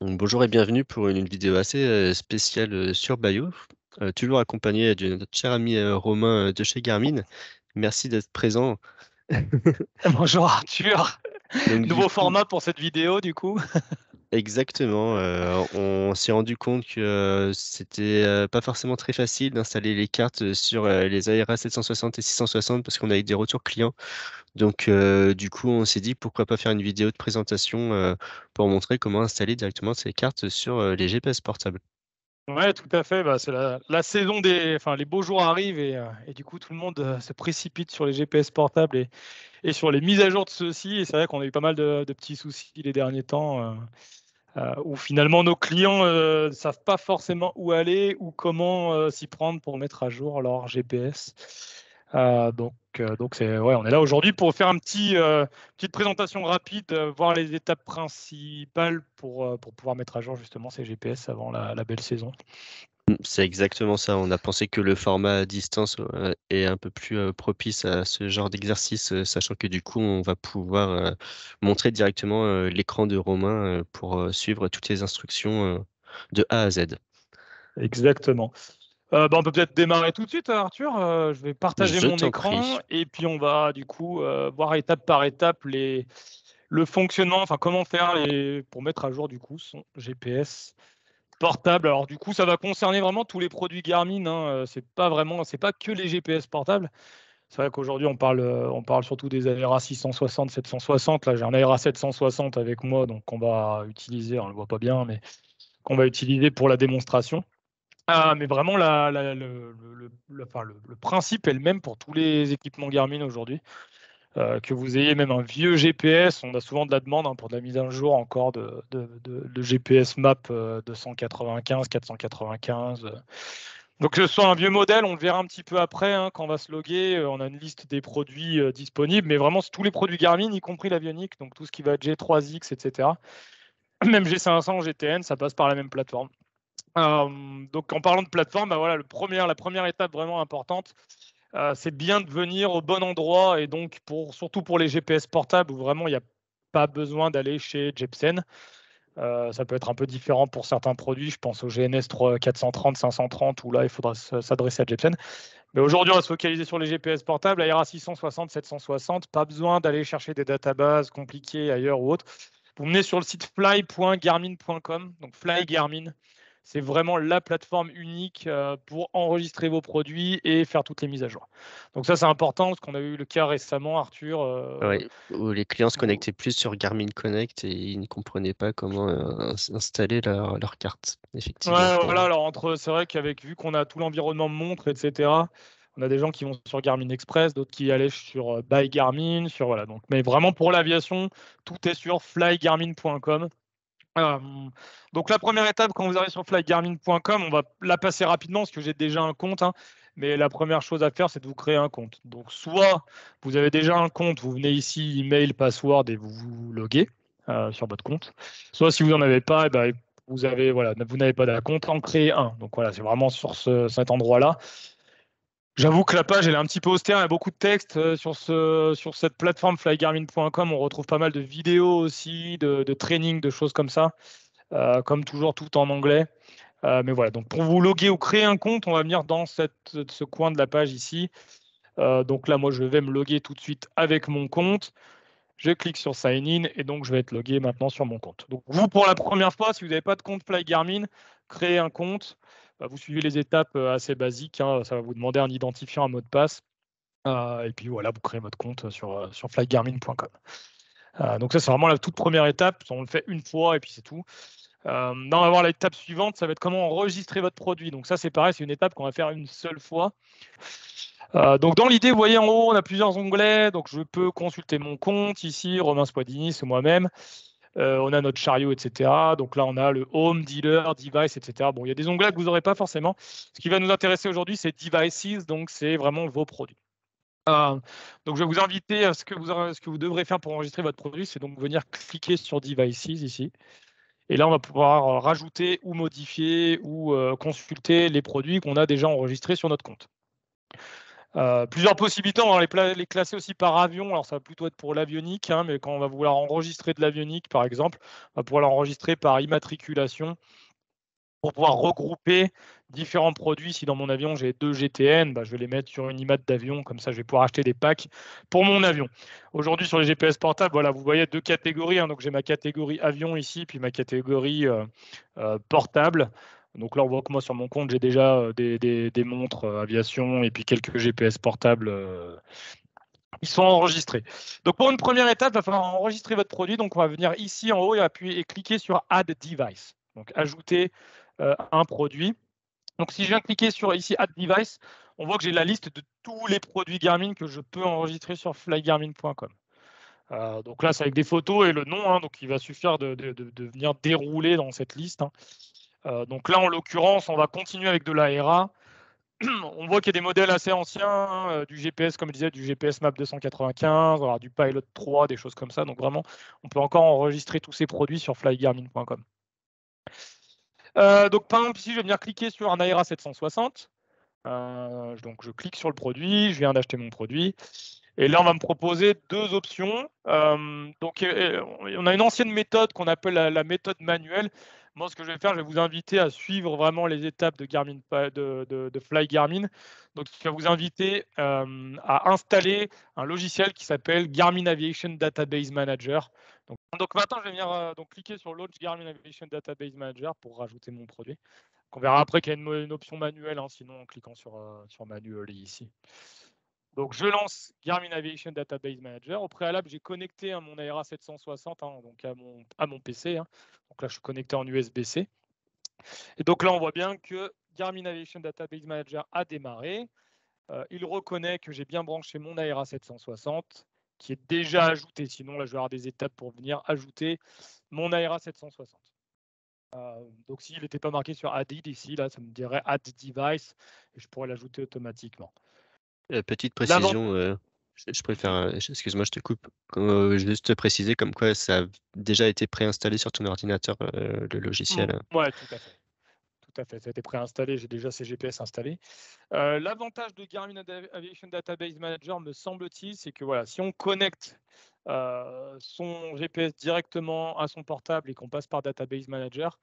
Donc, bonjour et bienvenue pour une vidéo assez spéciale sur Bayo, toujours accompagné de notre cher ami Romain de chez Garmin. Merci d'être présent. Bonjour Arthur, Donc du nouveau coup, format pour cette vidéo du coup. exactement, on s'est rendu compte que c'était pas forcément très facile d'installer les cartes sur les Aera 760 et 660 parce qu'on a eu des retours clients. Donc du coup, on s'est dit pourquoi pas faire une vidéo de présentation pour montrer comment installer directement ces cartes sur les GPS portables. Ouais, tout à fait. Bah, c'est la saison enfin les beaux jours arrivent et du coup tout le monde se précipite sur les GPS portables et sur les mises à jour de ceux-ci. Et c'est vrai qu'on a eu pas mal de petits soucis les derniers temps où finalement nos clients ne savent pas forcément où aller ou comment s'y prendre pour mettre à jour leur GPS. Donc c'est ouais, on est là aujourd'hui pour faire petite présentation rapide, voir les étapes principales pour pouvoir mettre à jour justement ces GPS avant la belle saison. C'est exactement ça. On a pensé que le format à distance est un peu plus propice à ce genre d'exercice, sachant que du coup, on va pouvoir montrer directement l'écran de Romain pour suivre toutes les instructions de A à Z. Exactement. Bah, on peut peut-être démarrer tout de suite, Arthur. Je vais partager Je mon t'en écran prie. et puis on va du coup voir étape par étape le fonctionnement, enfin comment faire pour mettre à jour du coup son GPS portable. Alors du coup, ça va concerner vraiment tous les produits Garmin, hein. C'est pas que les GPS portables. C'est vrai qu'aujourd'hui on parle surtout des Aera 660, 760. Là, j'ai un Aera 760 avec moi, donc qu'on va utiliser. On le voit pas bien, mais qu'on va utiliser pour la démonstration. Ah, mais vraiment, enfin, le principe est le même pour tous les équipements Garmin aujourd'hui. Que vous ayez même un vieux GPS, on a souvent de la demande pour de la mise à jour encore de GPS Map 295, 495. Donc, que ce soit un vieux modèle, on le verra un petit peu après, hein, quand on va se loguer. On a une liste des produits disponibles, mais vraiment, c'est tous les produits Garmin, y compris l'avionique, donc tout ce qui va être G3X, etc. Même G500, GTN, ça passe par la même plateforme. Donc, en parlant de plateforme, bah voilà, la première étape vraiment importante, c'est bien de venir au bon endroit et donc surtout pour les GPS portables où vraiment il n'y a pas besoin d'aller chez Jebsen. Ça peut être un peu différent pour certains produits. Je pense au GNS 430, 530 où là il faudra s'adresser à Jebsen. Mais aujourd'hui, on va se focaliser sur les GPS portables. Aera 660, 760, pas besoin d'aller chercher des databases compliquées ailleurs ou autres. Vous venez sur le site fly.garmin.com, donc Fly Garmin. C'est vraiment la plateforme unique pour enregistrer vos produits et faire toutes les mises à jour. Donc ça, c'est important parce qu'on a eu le cas récemment, Arthur. Ouais, où les clients se Vous- connectaient plus sur Garmin Connect et ils ne comprenaient pas comment installer leur carte, effectivement. Ouais, voilà. Alors c'est vrai vu qu'on a tout l'environnement montre, etc. On a des gens qui vont sur Garmin Express, d'autres qui allaient sur By Garmin, voilà. Donc, mais vraiment pour l'aviation, tout est sur flygarmin.com. Euh, donc la première étape, quand vous arrivez sur flygarmin.com, on va la passer rapidement parce que j'ai déjà un compte, hein, mais la première chose à faire, c'est de vous créer un compte. Donc soit vous avez déjà un compte, vous venez ici, email, password, et vous vous loguez sur votre compte. Soit si vous n'en avez pas, eh ben, vous n'avez pas de compte, en créer un. Donc voilà, c'est vraiment sur cet endroit-là. J'avoue que la page, elle est un petit peu austère, il y a beaucoup de texte sur cette plateforme flygarmin.com. On retrouve pas mal de vidéos aussi, de training, de choses comme ça. Comme toujours, tout en anglais. Mais voilà, donc pour vous loguer ou créer un compte, on va venir dans ce coin de la page ici. Donc là, moi, je vais me loguer tout de suite avec mon compte. Je clique sur Sign In et donc je vais être logué maintenant sur mon compte. Donc vous, pour la première fois, si vous n'avez pas de compte Fly Garmin, créez un compte. Vous suivez les étapes assez basiques, hein. Ça va vous demander un identifiant, un mot de passe. Et puis voilà, vous créez votre compte sur flygarmin.com. Donc ça, c'est vraiment la toute première étape. On le fait une fois et puis c'est tout. Là, on va voir l'étape suivante, ça va être comment enregistrer votre produit. Donc ça, c'est pareil, c'est une étape qu'on va faire une seule fois. Donc dans l'idée, vous voyez en haut, on a plusieurs onglets. Donc je peux consulter mon compte ici, Romain Spadini, c'est moi-même. On a notre chariot, etc. Donc là, on a le Home, Dealer, Device, etc. Bon, il y a des onglets que vous n'aurez pas forcément. Ce qui va nous intéresser aujourd'hui, c'est Devices, donc c'est vraiment vos produits. Donc je vais vous inviter à ce que vous devrez faire pour enregistrer votre produit, c'est donc venir cliquer sur Devices ici. Et là, on va pouvoir rajouter ou modifier ou consulter les produits qu'on a déjà enregistrés sur notre compte. Plusieurs possibilités, on va les classer aussi par avion. Alors ça va plutôt être pour l'avionique, hein, mais quand on va vouloir enregistrer de l'avionique, par exemple, on va pouvoir l'enregistrer par immatriculation pour pouvoir regrouper différents produits. Si dans mon avion j'ai 2 GTN, je vais les mettre sur une IMAT d'avion, comme ça je vais pouvoir acheter des packs pour mon avion. Aujourd'hui sur les GPS portables, voilà, vous voyez 2 catégories, hein. Donc j'ai ma catégorie avion ici, puis ma catégorie portable. Donc là on voit que moi sur mon compte j'ai déjà des montres aviation et puis quelques GPS portables. Ils sont enregistrés. Donc pour une première étape, il va falloir enregistrer votre produit. Donc on va venir ici en haut et appuyer et cliquer sur Add Device. Donc ajouter un produit. Donc si je viens cliquer sur ici Add Device, on voit que j'ai la liste de tous les produits Garmin que je peux enregistrer sur flygarmin.com. Donc là, c'est avec des photos et le nom, hein, donc il va suffire de venir dérouler dans cette liste, hein. Donc là, en l'occurrence, on va continuer avec de l'ARA. On voit qu'il y a des modèles assez anciens, hein, du GPS, comme je disais, du GPS Map 295, alors du Pilot 3, des choses comme ça. Donc vraiment, on peut encore enregistrer tous ces produits sur flygarmin.com. Donc par exemple, ici, je vais venir cliquer sur un Aera 760. Donc je clique sur le produit, je viens d'acheter mon produit. Et là, on va me proposer 2 options. Donc on a une ancienne méthode qu'on appelle la méthode manuelle. Moi, ce que je vais faire, je vais vous inviter à suivre vraiment les étapes de Garmin, de Fly Garmin. Donc, je vais vous inviter à installer un logiciel qui s'appelle Garmin Aviation Database Manager. Donc maintenant, je vais venir cliquer sur Launch Garmin Aviation Database Manager pour rajouter mon produit. On verra après qu'il y a une option manuelle, hein, sinon en cliquant sur Manual ici. Donc je lance Garmin Aviation Database Manager. Au préalable, j'ai connecté mon Aera 760, hein, donc à mon PC, hein. Donc là, je suis connecté en USB-C. Et donc là, on voit bien que Garmin Aviation Database Manager a démarré. Il reconnaît que j'ai bien branché mon Aera 760, qui est déjà ajouté. Sinon, là, je vais avoir des étapes pour venir ajouter mon Aera 760. Donc s'il n'était pas marqué sur Added ici, là, ça me dirait Add Device et je pourrais l'ajouter automatiquement. Petite précision, je préfère, excuse-moi, je te coupe. Juste te préciser comme quoi ça a déjà été préinstallé sur ton ordinateur, le logiciel. Ouais, tout à fait. Tout à fait, ça a été préinstallé, j'ai déjà ces GPS installés. L'avantage de Garmin Aviation Database Manager, me semble-t-il, c'est que voilà, si on connecte son GPS directement à son portable et qu'on passe par Database Manager,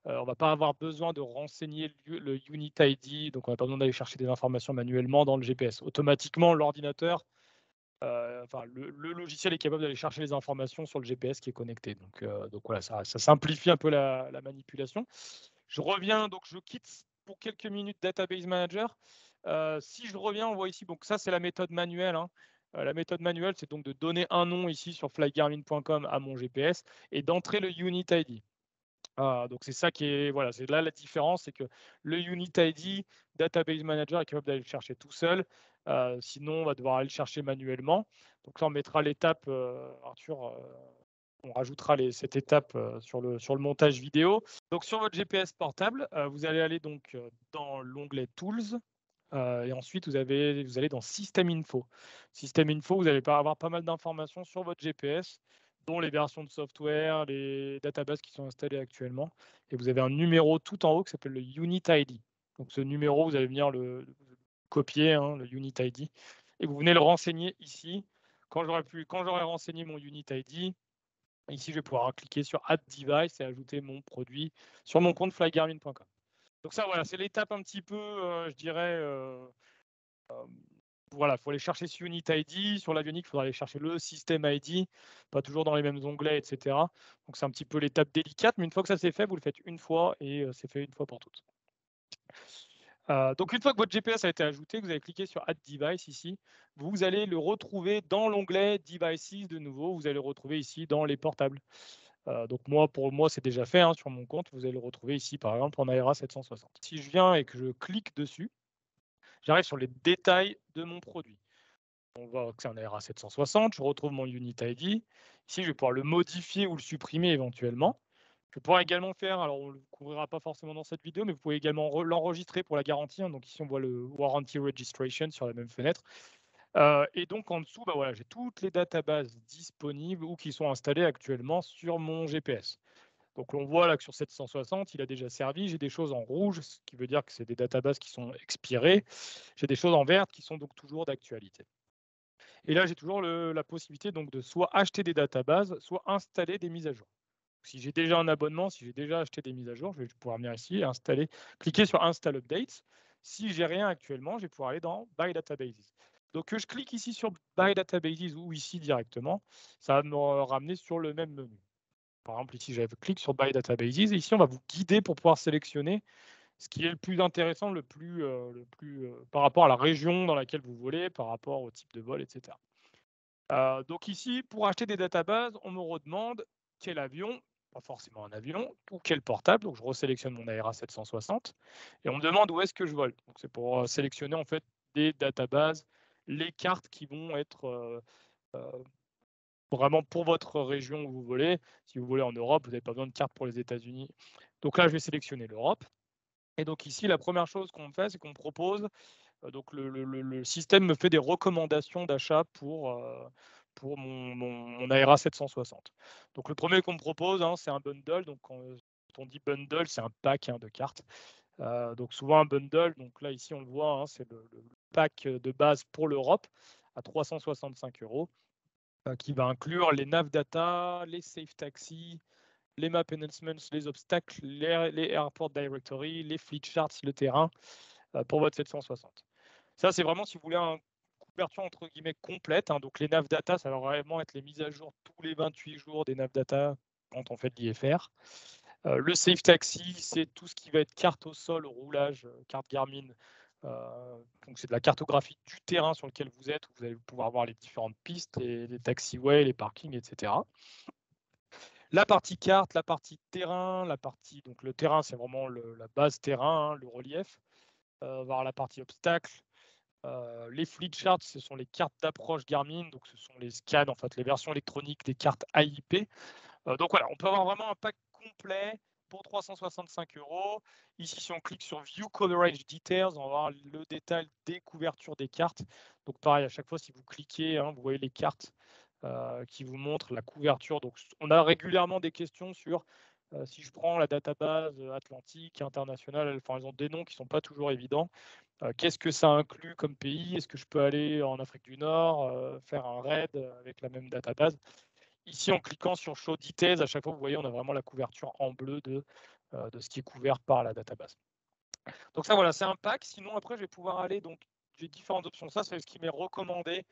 on ne va pas avoir besoin de renseigner le Unit ID, donc on n'a pas besoin d'aller chercher des informations manuellement dans le GPS. Automatiquement, l'ordinateur, le logiciel est capable d'aller chercher les informations sur le GPS qui est connecté. Donc voilà, ça simplifie un peu la manipulation. Je reviens, donc je quitte pour quelques minutes Database Manager. Si je reviens, on voit ici, donc ça c'est la méthode manuelle, hein. La méthode manuelle, c'est donc de donner un nom ici sur flygarmin.com à mon GPS et d'entrer le Unit ID. Donc c'est ça qui est, voilà, c'est là la différence, c'est que le Unit ID, Database Manager est capable d'aller le chercher tout seul. Sinon, on va devoir aller le chercher manuellement. Donc là, on mettra l'étape, Arthur, on rajoutera cette étape sur le montage vidéo. Donc sur votre GPS portable, vous allez aller donc dans l'onglet Tools. Et ensuite, vous allez dans System Info. System Info, vous allez avoir pas mal d'informations sur votre GPS, dont les versions de software, les databases qui sont installées actuellement. Et vous avez un numéro tout en haut qui s'appelle le Unit ID. Donc ce numéro, vous allez venir le copier, hein, le Unit ID, et vous venez le renseigner ici. Quand j'aurai renseigné mon Unit ID, ici, je vais pouvoir cliquer sur Add Device et ajouter mon produit sur mon compte flygarmin.com. Donc ça, voilà, c'est l'étape un petit peu, je dirais, voilà, il faut aller chercher ce Unit ID. Sur l'avionique, il faudra aller chercher le System ID, pas toujours dans les mêmes onglets, etc. Donc c'est un petit peu l'étape délicate, mais une fois que ça c'est fait, vous le faites une fois et c'est fait une fois pour toutes. Donc une fois que votre GPS a été ajouté, vous allez cliquer sur Add Device ici. Vous allez le retrouver dans l'onglet Devices de nouveau. Vous allez le retrouver ici dans les portables. Donc pour moi, c'est déjà fait, hein, sur mon compte. Vous allez le retrouver ici, par exemple, en Aera 760. Si je viens et que je clique dessus, j'arrive sur les détails de mon produit. On voit que c'est un Aera 760. Je retrouve mon Unit ID. Ici, je vais pouvoir le modifier ou le supprimer éventuellement. Je vais pouvoir également faire, alors on ne le couvrira pas forcément dans cette vidéo, mais vous pouvez également l'enregistrer pour la garantie, hein. Donc ici, on voit le Warranty Registration sur la même fenêtre. Et donc en dessous, voilà, j'ai toutes les databases disponibles ou qui sont installées actuellement sur mon GPS. Donc on voit là que sur 760, il a déjà servi. J'ai des choses en rouge, ce qui veut dire que c'est des databases qui sont expirées. J'ai des choses en vert qui sont donc toujours d'actualité. Et là, j'ai toujours la possibilité donc de soit acheter des databases, soit installer des mises à jour. Si j'ai déjà un abonnement, si j'ai déjà acheté des mises à jour, je vais pouvoir venir ici et installer, cliquer sur Install Updates. Si j'ai rien actuellement, je vais pouvoir aller dans Buy Databases. Donc que je clique ici sur Buy Databases ou ici directement, ça va me ramener sur le même menu. Par exemple, ici, je clique sur Buy Databases et ici, on va vous guider pour pouvoir sélectionner ce qui est le plus intéressant, par rapport à la région dans laquelle vous volez, par rapport au type de vol, etc. Donc ici, pour acheter des databases, on me redemande quel avion, pas forcément un avion, ou quel portable. Donc je resélectionne mon Aera 760 et on me demande où est-ce que je vole. Donc c'est pour sélectionner en fait des databases, les cartes qui vont être euh, vraiment pour votre région où vous volez. Si vous volez en Europe, vous n'avez pas besoin de carte pour les États-Unis. Donc là, je vais sélectionner l'Europe. Et donc ici, la première chose qu'on me fait, c'est qu'on me propose donc le système me fait des recommandations d'achat pour mon Aera 760. Donc le premier qu'on me propose, hein, c'est un bundle. Donc quand on dit bundle, c'est un pack, hein, de cartes. Donc souvent un bundle, donc là ici on le voit, hein, c'est le pack de base pour l'Europe à 365 €, qui va inclure les nav data, les safe taxis, les map enhancements, les obstacles, les airport directory, les fleet charts, le terrain, pour votre 760. Ça, c'est vraiment si vous voulez une couverture entre guillemets complète, hein. Donc les nav data, ça va vraiment être les mises à jour tous les 28 jours des nav data quand on fait de l'IFR. Le safe taxi, c'est tout ce qui va être carte au sol, au roulage, carte Garmin. Donc c'est de la cartographie du terrain sur lequel vous êtes, où vous allez pouvoir voir les différentes pistes, les taxiways, les parkings, etc. La partie carte, la partie terrain, donc le terrain, c'est vraiment la base terrain, hein, le relief. Voir la partie obstacle. Les fleet charts, ce sont les cartes d'approche Garmin, donc ce sont les scans, en fait, les versions électroniques des cartes AIP. Donc voilà, on peut avoir vraiment un pack complet pour 365 €. Ici, si on clique sur View Coverage Details, on va voir le détail des couvertures des cartes. Donc pareil, à chaque fois, si vous cliquez, hein, vous voyez les cartes qui vous montrent la couverture. Donc on a régulièrement des questions sur si je prends la database atlantique, internationale, enfin, elles ont des noms qui ne sont pas toujours évidents. Qu'est-ce que ça inclut comme pays? Est-ce que je peux aller en Afrique du Nord, faire un raid avec la même database? Ici, en cliquant sur Show Details, à chaque fois, vous voyez, on a vraiment la couverture en bleu de ce qui est couvert par la database. Donc ça, voilà, c'est un pack. Sinon, après, je vais pouvoir aller, donc j'ai différentes options. Ça, c'est ce qui m'est recommandé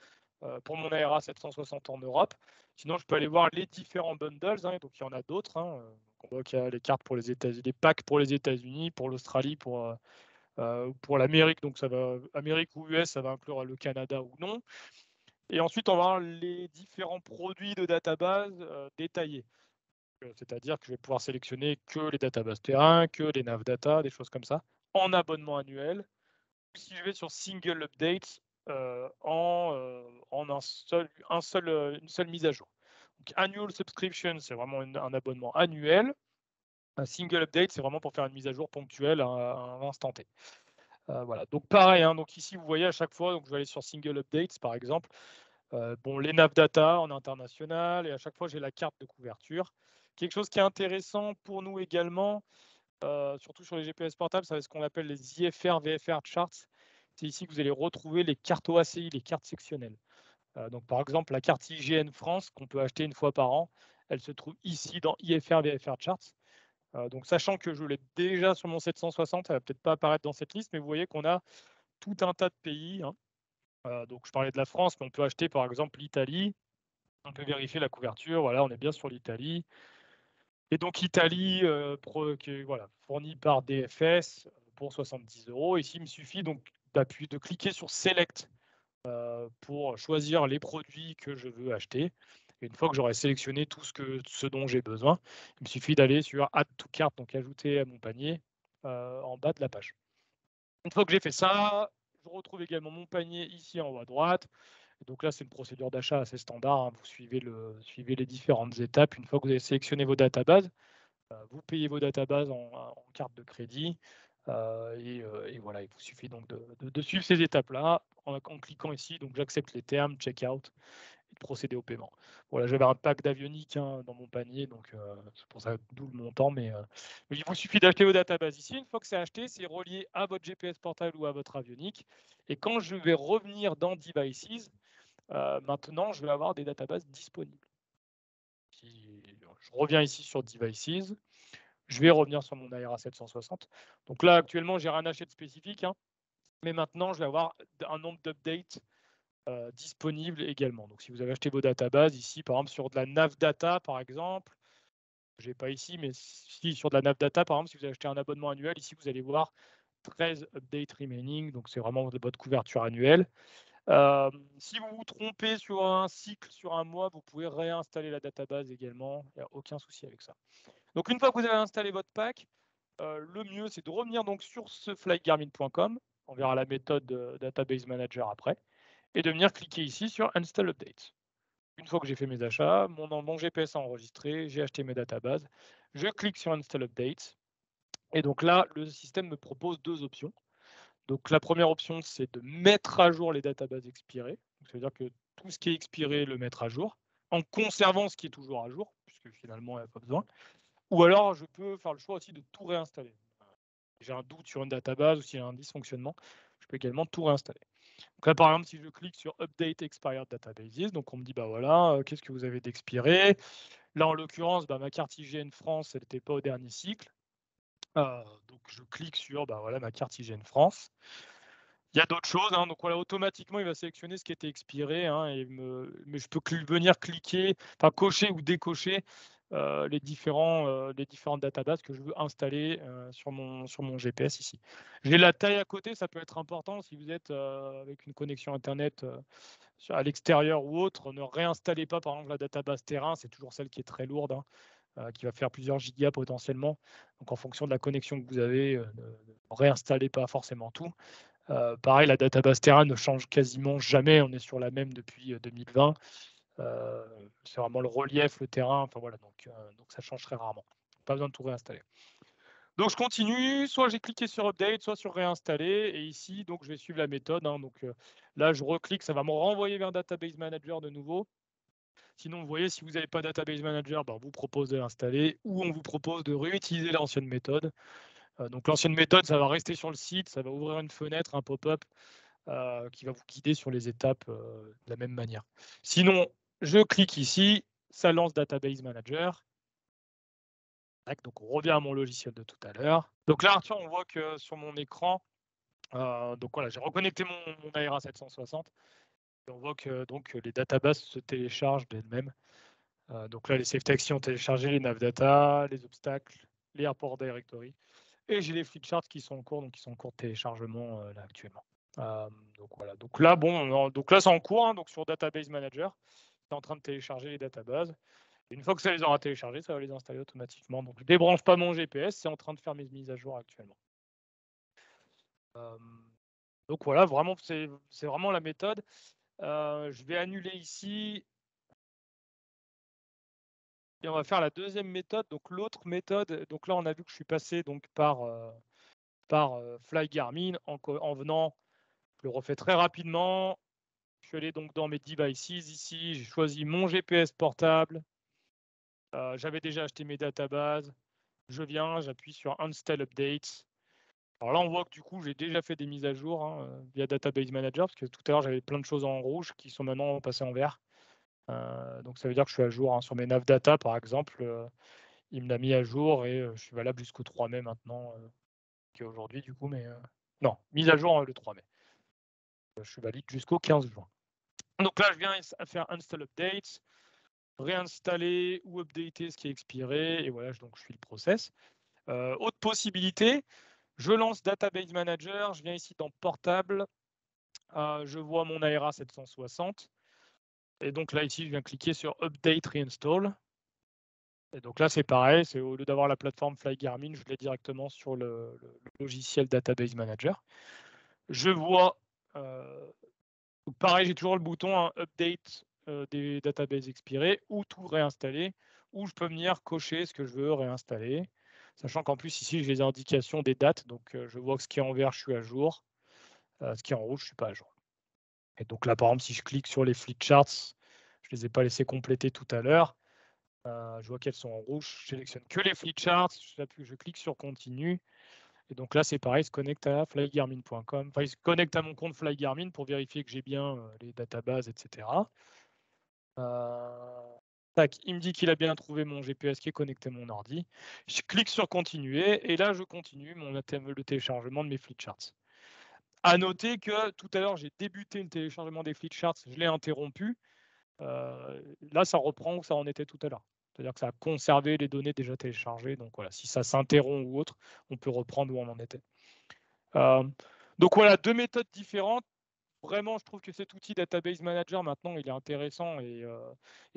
pour mon Aera 760 en Europe. Sinon, je peux aller voir les différents bundles, hein, donc il y en a d'autres, hein. On voit qu'il y a les cartes pour les États-Unis, les packs pour les États-Unis, pour l'Australie, pour l'Amérique, donc ça va Amérique ou US, ça va inclure le Canada ou non. Et ensuite, on va avoir les différents produits de database détaillés. C'est-à-dire que je vais pouvoir sélectionner que les databases terrain, que les nav data, des choses comme ça, en abonnement annuel. Si je vais sur Single Update, en une seule mise à jour. Donc, Annual Subscription, c'est vraiment un abonnement annuel. Un Single Update, c'est vraiment pour faire une mise à jour ponctuelle à un instant T. Voilà. Donc pareil, hein, donc ici, vous voyez à chaque fois, donc je vais aller sur Single Updates, par exemple. Bon, les nav data en international, et à chaque fois, j'ai la carte de couverture. Quelque chose qui est intéressant pour nous également, surtout sur les GPS portables, c'est ce qu'on appelle les IFR, VFR charts. C'est ici que vous allez retrouver les cartes OACI, les cartes sectionnelles. Donc, par exemple, la carte IGN France, qu'on peut acheter une fois par an, elle se trouve ici dans IFR, VFR charts. Donc, sachant que je l'ai déjà sur mon 760, elle va peut-être pas apparaître dans cette liste, mais vous voyez qu'on a tout un tas de pays, hein. Donc, je parlais de la France, mais on peut acheter par exemple l'Italie. On peut vérifier la couverture. Voilà, on est bien sur l'Italie. Et donc, Italie, voilà, fournie par DFS pour 70 €. Ici, il me suffit donc de cliquer sur Select pour choisir les produits que je veux acheter. Et une fois que j'aurai sélectionné tout ce dont j'ai besoin, il me suffit d'aller sur Add to Cart, donc ajouter à mon panier, en bas de la page. Une fois que j'ai fait ça, je retrouve également mon panier ici en haut à droite. Donc là, c'est une procédure d'achat assez standard, hein. Vous suivez les différentes étapes. Une fois que vous avez sélectionné vos databases, vous payez vos databases en carte de crédit. Et voilà, il vous suffit donc de suivre ces étapes-là en cliquant ici. Donc j'accepte les termes, checkout. et de procéder au paiement. Voilà, j'avais un pack d'Avionic dans mon panier, donc c'est pour ça d'où le montant. Mais il vous suffit d'acheter vos databases ici. Une fois que c'est acheté, c'est relié à votre GPS portable ou à votre Avionic. Et quand je vais revenir dans Devices, maintenant, je vais avoir des databases disponibles. Je reviens ici sur Devices. Je vais revenir sur mon Aera 760. Donc là, actuellement, j'ai rien acheté de spécifique, mais maintenant, je vais avoir un nombre d'updates disponibles également. Donc si vous avez acheté vos databases ici, par exemple sur de la Navdata, par exemple, je n'ai pas ici, mais si sur de la Navdata, par exemple, si vous avez acheté un abonnement annuel, ici, vous allez voir 13 updates remaining, donc c'est vraiment votre couverture annuelle. Si vous vous trompez sur un cycle, sur un mois, vous pouvez réinstaller la database également. Il n'y a aucun souci avec ça. Donc une fois que vous avez installé votre pack, le mieux c'est de revenir donc sur ce flygarmin.com. On verra la méthode Database Manager après. Et de venir cliquer ici sur Install Update. Une fois que j'ai fait mes achats, mon GPS a enregistré, j'ai acheté mes databases, je clique sur Install Update. Et donc là, le système me propose deux options. Donc la première option, c'est de mettre à jour les databases expirées. Donc, ça veut dire que tout ce qui est expiré, le mettre à jour, en conservant ce qui est toujours à jour, puisque finalement, il n'y a pas besoin. Ou alors, je peux faire le choix aussi de tout réinstaller. Si j'ai un doute sur une database ou s'il y a un dysfonctionnement, je peux également tout réinstaller. Donc là, par exemple, si je clique sur Update Expired Databases, donc on me dit, bah voilà, qu'est-ce que vous avez d'expiré? Là, en l'occurrence, ma carte IGN France, elle n'était pas au dernier cycle. Donc je clique sur voilà, ma carte IGN France. Il y a d'autres choses, donc voilà, automatiquement, il va sélectionner ce qui était expiré, mais je peux venir cliquer, enfin cocher ou décocher les différentes databases que je veux installer sur mon GPS ici. J'ai la taille à côté, ça peut être important si vous êtes avec une connexion Internet à l'extérieur ou autre. Ne réinstallez pas, par exemple, la database terrain, c'est toujours celle qui est très lourde, qui va faire plusieurs gigas potentiellement. Donc en fonction de la connexion que vous avez, ne réinstallez pas forcément tout. Pareil, la database Terra ne change quasiment jamais. On est sur la même depuis 2020. C'est vraiment le relief, le terrain. Enfin voilà, donc ça change très rarement. Pas besoin de tout réinstaller. Donc je continue. Soit j'ai cliqué sur Update, soit sur Réinstaller. Et ici, donc je vais suivre la méthode. Donc là, je reclique. Ça va me renvoyer vers Database Manager de nouveau. Sinon, vous voyez, si vous n'avez pas Database Manager, on vous propose de l'installer ou on vous propose de réutiliser l'ancienne méthode. Donc l'ancienne méthode, ça va rester sur le site, ça va ouvrir une fenêtre, un pop-up qui va vous guider sur les étapes de la même manière. Sinon, je clique ici, ça lance Database Manager. Donc on revient à mon logiciel de tout à l'heure. Donc là, Arthur, on voit que sur mon écran, donc voilà, j'ai reconnecté mon Aera 760. Et on voit que donc, les databases se téléchargent d'elles-mêmes. Donc là, les save taxis ont téléchargé les navdata, les obstacles, les airport directory. Et j'ai les flipcharts qui sont en cours, donc qui sont en cours de téléchargement là actuellement. Donc voilà. Donc là, c'est en cours. Donc sur Database Manager, c'est en train de télécharger les databases. Et une fois que ça les aura téléchargées, ça va les installer automatiquement. Donc je débranche pas mon GPS, c'est en train de faire mes mises à jour actuellement. Donc voilà, vraiment, c'est vraiment la méthode. Je vais annuler ici. Et on va faire la deuxième méthode. Donc l'autre méthode, donc là on a vu que je suis passé donc par Fly Garmin en venant. Je le refais très rapidement. Je suis allé donc dans mes devices ici. J'ai choisi mon GPS portable. J'avais déjà acheté mes databases. Je viens, j'appuie sur Install Updates. Alors là, on voit que du coup, j'ai déjà fait des mises à jour via Database Manager parce que tout à l'heure, j'avais plein de choses en rouge qui sont maintenant passées en vert. Donc ça veut dire que je suis à jour sur mes navdata, par exemple. Il me l'a mis à jour et je suis valable jusqu'au 3 mai maintenant, qui est aujourd'hui du coup, mais non, mise à jour le 3 mai. Je suis valide jusqu'au 15 juin. Donc là, je viens faire Install Updates, réinstaller ou updater ce qui est expiré, et voilà, donc je suis le process. Autre possibilité, je lance Database Manager, je viens ici dans Portable, je vois mon Aera 760, et donc là, ici, je viens cliquer sur Update Reinstall. Et donc là, c'est pareil, c'est au lieu d'avoir la plateforme Fly Garmin, je l'ai directement sur le logiciel Database Manager. Je vois, pareil, j'ai toujours le bouton Update des databases expirées ou tout réinstaller, ou je peux venir cocher ce que je veux réinstaller, sachant qu'en plus ici, j'ai les indications des dates, donc je vois que ce qui est en vert, je suis à jour, ce qui est en rouge, je ne suis pas à jour. Et donc là, par exemple, si je clique sur les flipcharts, Je ne les ai pas laissés compléter tout à l'heure. Je vois qu'elles sont en rouge. Je sélectionne que les flipcharts. Je clique sur continue. Et donc là, c'est pareil, il se connecte à flygarmin.com. Enfin, il se connecte à mon compte Flygarmin pour vérifier que j'ai bien les databases, etc. Tac, il me dit qu'il a bien trouvé mon GPS qui est connecté à mon ordi. Je clique sur continuer et là, je continue le téléchargement de mes flipcharts. À noter que tout à l'heure, j'ai débuté le téléchargement des flipcharts, je l'ai interrompu. Là, ça reprend où ça en était tout à l'heure. C'est-à-dire que ça a conservé les données déjà téléchargées. Donc voilà, si ça s'interrompt ou autre, on peut reprendre où on en était. Donc voilà, 2 méthodes différentes. Vraiment, je trouve que cet outil Database Manager, maintenant, il est intéressant. Et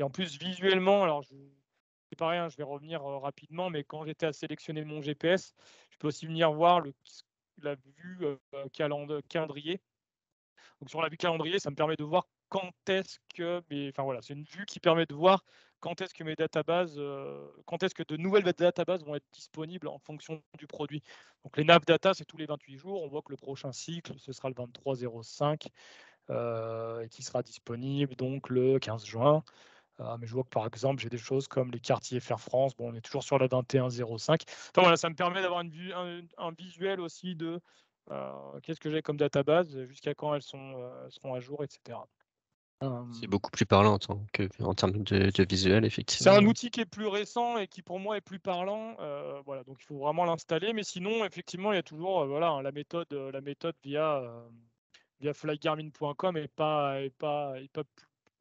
en plus, visuellement, alors c'est pareil, hein, je vais revenir rapidement, mais quand j'étais à sélectionner mon GPS, je peux aussi venir voir la vue calendrier. Donc sur la vue calendrier, ça me permet de voir quand est-ce que enfin voilà, c'est une vue qui permet de voir quand est-ce que mes databases, quand est-ce que de nouvelles databases vont être disponibles en fonction du produit. Donc les nav data, c'est tous les 28 jours. On voit que le prochain cycle, ce sera le 23/05 et qui sera disponible donc le 15 juin. Mais je vois que par exemple, j'ai des choses comme les quartiers Faire France. Bon, on est toujours sur la 21/05. Enfin voilà, ça me permet d'avoir une vue, un visuel aussi de qu'est-ce que j'ai comme database, jusqu'à quand elles seront à jour, etc. C'est beaucoup plus parlant en termes de visuel, C'est un effectivement. outil qui est plus récent et qui pour moi est plus parlant. Voilà, donc il faut vraiment l'installer. Mais sinon, effectivement, il y a toujours voilà, hein, la méthode via flygarmin.com est pas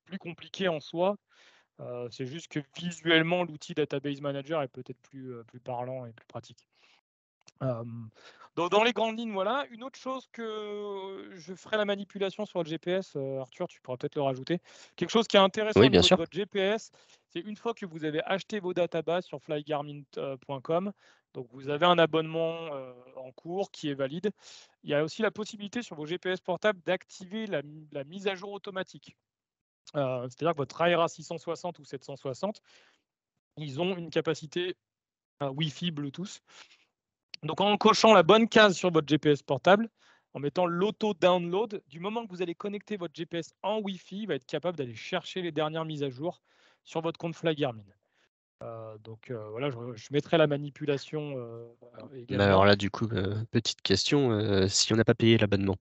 plus compliquée en soi. C'est juste que visuellement, l'outil Database Manager est peut-être plus parlant et plus pratique. Dans les grandes lignes, voilà. Une autre chose que je ferai la manipulation sur le GPS, Arthur, tu pourras peut-être le rajouter. Quelque chose qui est intéressant Oui, au bien niveau de sûr. votre GPS, c'est une fois que vous avez acheté vos databases sur flygarmin.com, donc vous avez un abonnement en cours qui est valide. Il y a aussi la possibilité sur vos GPS portables d'activer la mise à jour automatique. C'est-à-dire que votre AERA 660 ou 760, ils ont une capacité Wi-Fi, Bluetooth. Donc en cochant la bonne case sur votre GPS portable, en mettant l'auto-download, du moment que vous allez connecter votre GPS en Wi-Fi, il va être capable d'aller chercher les dernières mises à jour sur votre compte Flygarmin. Donc voilà, je mettrai la manipulation Mais alors également. là, du coup, petite question, si on n'a pas payé l'abonnement,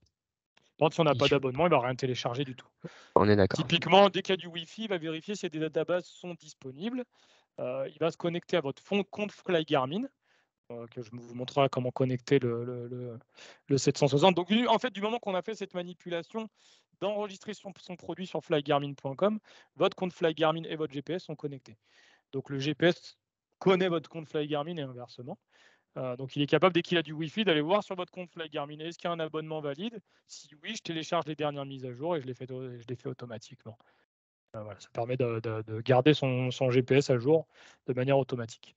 Par contre, si on n'a il pas f d'abonnement, il ne va rien télécharger du tout. on est d'accord. Typiquement, dès qu'il y a du Wi-Fi, il va vérifier si des databases sont disponibles. Il va se connecter à votre compte Flygarmin. Que je vous montrerai comment connecter le 760. Donc, en fait, du moment qu'on a fait cette manipulation d'enregistrer son produit sur flygarmin.com, votre compte Flygarmin et votre GPS sont connectés. Donc, le GPS connaît votre compte Flygarmin et inversement. Donc, il est capable, dès qu'il a du Wi-Fi, d'aller voir sur votre compte Flygarmin est-ce qu'il y a un abonnement valide. Si oui, je télécharge les dernières mises à jour et je les fais automatiquement. Voilà, ça permet de garder son GPS à jour de manière automatique,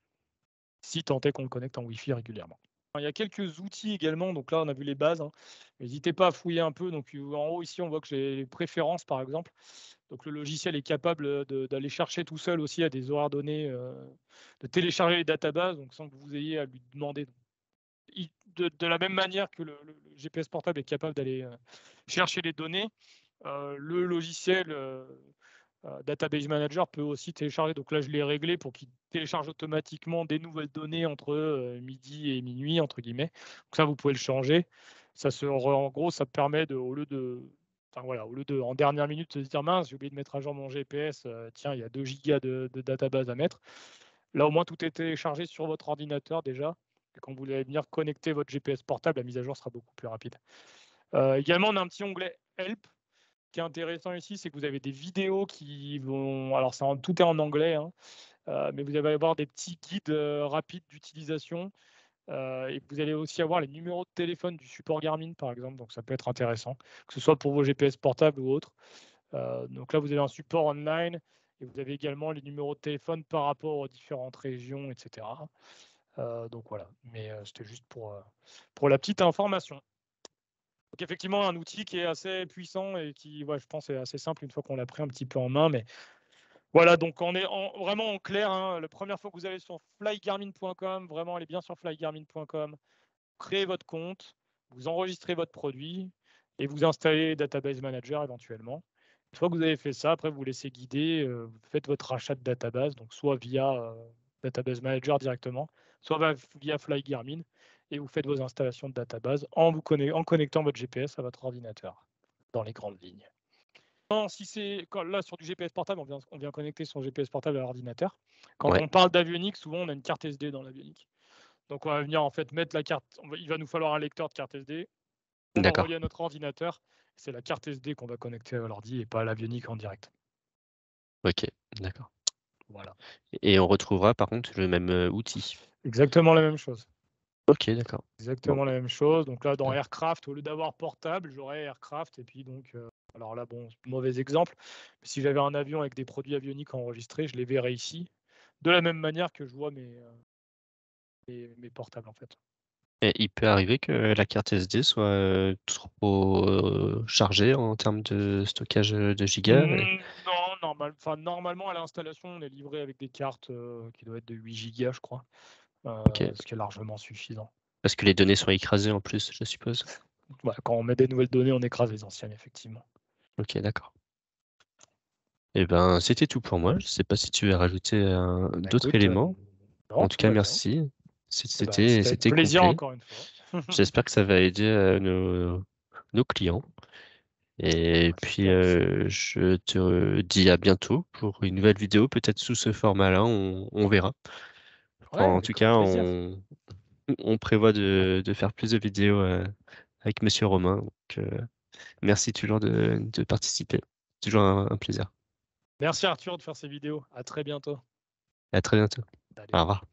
si tant est qu'on le connecte en Wi-Fi régulièrement. Il y a quelques outils également, donc là on a vu les bases, hein. N'hésitez pas à fouiller un peu. Donc en haut ici on voit que j'ai les préférences par exemple. Donc le logiciel est capable d'aller chercher tout seul aussi à des horaires donnés, de télécharger les databases, donc sans que vous ayez à lui demander. De la même manière que le GPS portable est capable d'aller chercher les données, le logiciel Database Manager peut aussi télécharger. Donc là, je l'ai réglé pour qu'il télécharge automatiquement des nouvelles données entre midi et minuit, entre guillemets. Donc ça, vous pouvez le changer. En gros, ça permet au lieu de, en dernière minute, de se dire mince, j'ai oublié de mettre à jour mon GPS, tiens, il y a 2 gigas de database à mettre. Là, au moins, tout est téléchargé sur votre ordinateur déjà. Et quand vous allez venir connecter votre GPS portable, la mise à jour sera beaucoup plus rapide. Également, on a un petit onglet Help. Ce qui est intéressant ici, c'est que vous avez des vidéos qui vont. Alors, tout est en anglais, hein, mais vous allez avoir des petits guides rapides d'utilisation. Et vous allez aussi avoir les numéros de téléphone du support Garmin, par exemple. Donc, ça peut être intéressant, que ce soit pour vos GPS portables ou autres. Donc là, vous avez un support online et vous avez également les numéros de téléphone par rapport aux différentes régions, etc. Donc voilà, mais c'était juste pour la petite information. Donc effectivement, un outil qui est assez puissant et qui, je pense, est assez simple une fois qu'on l'a pris un petit peu en main. Mais voilà, donc on est vraiment en clair, hein. La première fois que vous allez sur flygarmin.com, vraiment, allez bien sur flygarmin.com, créez votre compte, vous enregistrez votre produit et vous installez Database Manager éventuellement. Une fois que vous avez fait ça, après vous vous laissez guider, vous faites votre rachat de database, donc soit via, Database Manager directement, soit via FlyGarmin et vous faites vos installations de database en connectant votre GPS à votre ordinateur, dans les grandes lignes. Non, si c'est là sur du GPS portable, on vient connecter son GPS portable à l'ordinateur. Quand Ouais, on parle d'avionique, souvent on a une carte SD dans l'avionique. Donc on va venir en fait mettre la carte, il va nous falloir un lecteur de carte SD, on va d'accord. envoyer à notre ordinateur, c'est la carte SD qu'on va connecter à l'ordi et pas à l'avionique en direct. OK, d'accord. Voilà. Et on retrouvera par contre le même, outil? Exactement la même chose. OK, d'accord. Bon, Exactement la même chose. Donc là, dans heu, Aircraft, au lieu d'avoir portable, j'aurais Aircraft et puis donc, alors là, bon, mauvais exemple, mais si j'avais un avion avec des produits avioniques enregistrés, je les verrais ici, de la même manière que je vois mes portables, en fait. et il peut arriver que la carte SD soit, trop, chargée en termes de stockage, de gigas et Non, normalement, à l'installation, on est livré avec des cartes, qui doivent être de 8 gigas, je crois, OK. ce qui est largement suffisant. Parce que les données sont écrasées en plus, je suppose? Ouais, quand on met des nouvelles données, on écrase les anciennes, effectivement. OK, d'accord. Et ben, c'était tout pour moi. Je sais pas si tu veux rajouter, Bah, d'autres écoute, éléments? non, En tout tout cas, va bien. merci. Eh ben, c'était avec C'était plaisir complet. encore une fois. J'espère que ça va aider, nos clients et Bah, puis, j'espère aussi. je te dis à bientôt pour une nouvelle vidéo, peut-être sous ce format-là, on verra. Ouais, En avec tout grand cas, plaisir. on prévoit de faire plus de vidéos, avec monsieur Romain, donc, merci toujours de participer. Toujours un plaisir. Merci Arthur de faire ces vidéos. À très bientôt. À très bientôt. Au Salut. revoir.